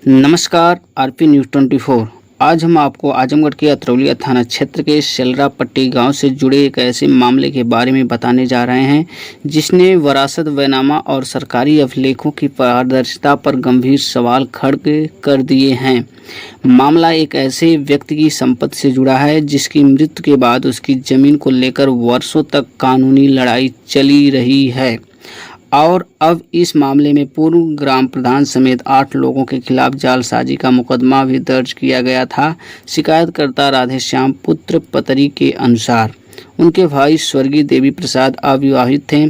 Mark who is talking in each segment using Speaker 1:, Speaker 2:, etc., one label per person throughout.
Speaker 1: नमस्कार। RP news 24। आज हम आपको आजमगढ़ के अतरौलिया थाना क्षेत्र के शेलरापट्टी गांव से जुड़े एक ऐसे मामले के बारे में बताने जा रहे हैं जिसने वरासत बैनामा और सरकारी अभिलेखों की पारदर्शिता पर गंभीर सवाल खड़े कर दिए हैं। मामला एक ऐसे व्यक्ति की संपत्ति से जुड़ा है जिसकी मृत्यु के बाद उसकी जमीन को लेकर वर्षों तक कानूनी लड़ाई चली रही है और अब इस मामले में पूर्व ग्राम प्रधान समेत 8 लोगों के खिलाफ जालसाजी का मुकदमा भी दर्ज किया गया था। शिकायतकर्ता राधेश्याम पुत्र पतरी के अनुसार उनके भाई स्वर्गीय देवी प्रसाद अविवाहित थे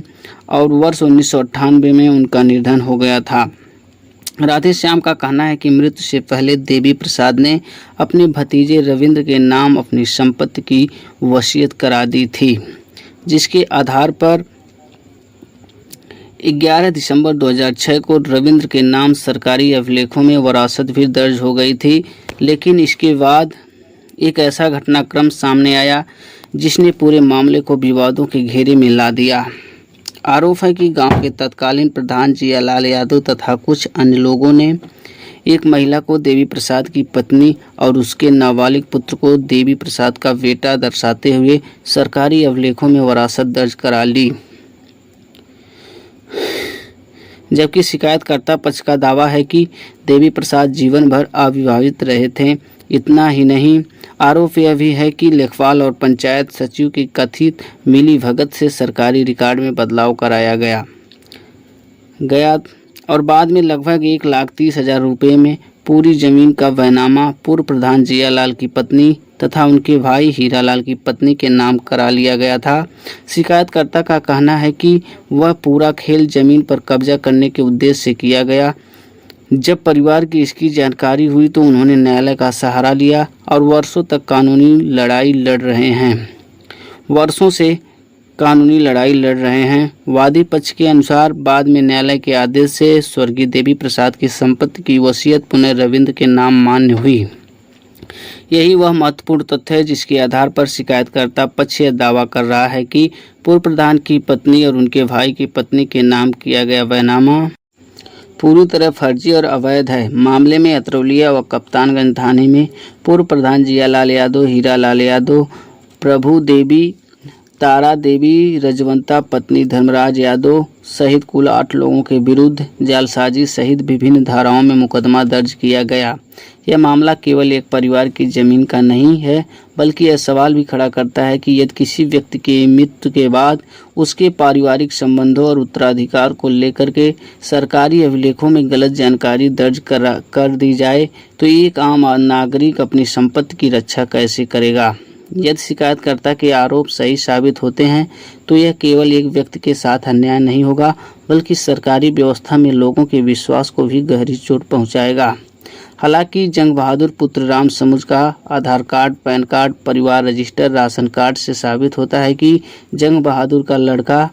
Speaker 1: और वर्ष 1998 में उनका निधन हो गया था। राधेश्याम का कहना है कि मृत्यु से पहले देवी प्रसाद ने अपने भतीजे रविंद्र के नाम अपनी संपत्ति की वसीयत करा दी थी, जिसके आधार पर 11 दिसंबर 2006 को रविंद्र के नाम सरकारी अभिलेखों में वरासत भी दर्ज हो गई थी। लेकिन इसके बाद एक ऐसा घटनाक्रम सामने आया जिसने पूरे मामले को विवादों के घेरे में ला दिया। आरोप है कि गांव के तत्कालीन प्रधान जियालाल यादव तथा कुछ अन्य लोगों ने एक महिला को देवी प्रसाद की पत्नी और उसके नाबालिग पुत्र को देवी प्रसाद का बेटा दर्शाते हुए सरकारी अभिलेखों में वरासत दर्ज करा ली, जबकि शिकायतकर्ता पक्ष का दावा है कि देवी प्रसाद जीवन भर अविवाहित रहे थे। इतना ही नहीं, आरोप यह भी है कि लेखपाल और पंचायत सचिव की कथित मिलीभगत से सरकारी रिकॉर्ड में बदलाव कराया गया और बाद में लगभग 1,30,000 रुपये में पूरी जमीन का बैनामा पूर्व प्रधान जियालाल की पत्नी तथा उनके भाई हीरालाल की पत्नी के नाम करा लिया गया था। शिकायतकर्ता का कहना है कि वह पूरा खेल जमीन पर कब्जा करने के उद्देश्य से किया गया। जब परिवार की इसकी जानकारी हुई तो उन्होंने न्यायालय का सहारा लिया और वर्षों से कानूनी लड़ाई लड़ रहे हैं। वादी पक्ष के अनुसार बाद में न्यायालय के आदेश से स्वर्गीय देवी प्रसाद की संपत्ति की वसीयत पुनः रविंद्र के नाम मान्य हुई। यही वह महत्वपूर्ण तथ्य है जिसके आधार पर शिकायतकर्ता पक्ष यह दावा कर रहा है कि पूर्व प्रधान की पत्नी और उनके भाई की पत्नी के नाम किया गया बैनामा पूरी तरह फर्जी और अवैध है। मामले में अतरौलिया व कप्तानगंज थाने में पूर्व प्रधान जियालाल यादव, हीरालाल यादव, प्रभु देवी, तारा देवी, रजवंता पत्नी धर्मराज यादव सहित कुल 8 लोगों के विरुद्ध जालसाजी सहित विभिन्न धाराओं में मुकदमा दर्ज किया गया। यह मामला केवल एक परिवार की जमीन का नहीं है, बल्कि यह सवाल भी खड़ा करता है कि यदि किसी व्यक्ति के मृत्यु के बाद उसके पारिवारिक संबंधों और उत्तराधिकार को लेकर के सरकारी अभिलेखों में गलत जानकारी दर्ज कर दी जाए तो एक आम नागरिक अपनी संपत्ति की रक्षा कैसे करेगा। यदि शिकायतकर्ता के आरोप सही साबित होते हैं तो यह केवल एक व्यक्ति के साथ अन्याय नहीं होगा, बल्कि सरकारी व्यवस्था में लोगों के विश्वास को भी गहरी चोट पहुंचाएगा। हालांकि जंग बहादुर पुत्र राम समुज का आधार कार्ड, पैन कार्ड, परिवार रजिस्टर, राशन कार्ड से साबित होता है कि जंग बहादुर का लड़का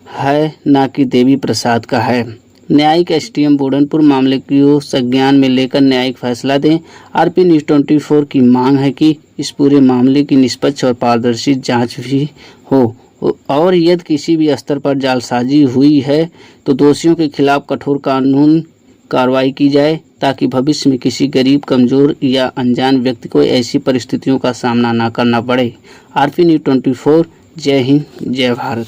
Speaker 1: है, न कि देवी प्रसाद का है। न्यायिक एसडीएम बोडनपुर मामले को संज्ञान में लेकर न्यायिक फैसला दें। आरपी न्यूज़ 24 की मांग है कि इस पूरे मामले की निष्पक्ष और पारदर्शी जांच भी हो और यदि किसी भी स्तर पर जालसाजी हुई है तो दोषियों के खिलाफ कठोर कानून कार्रवाई की जाए, ताकि भविष्य में किसी गरीब, कमजोर या अनजान व्यक्ति को ऐसी परिस्थितियों का सामना न करना पड़े। RP news 24। जय हिंद, जय भारत।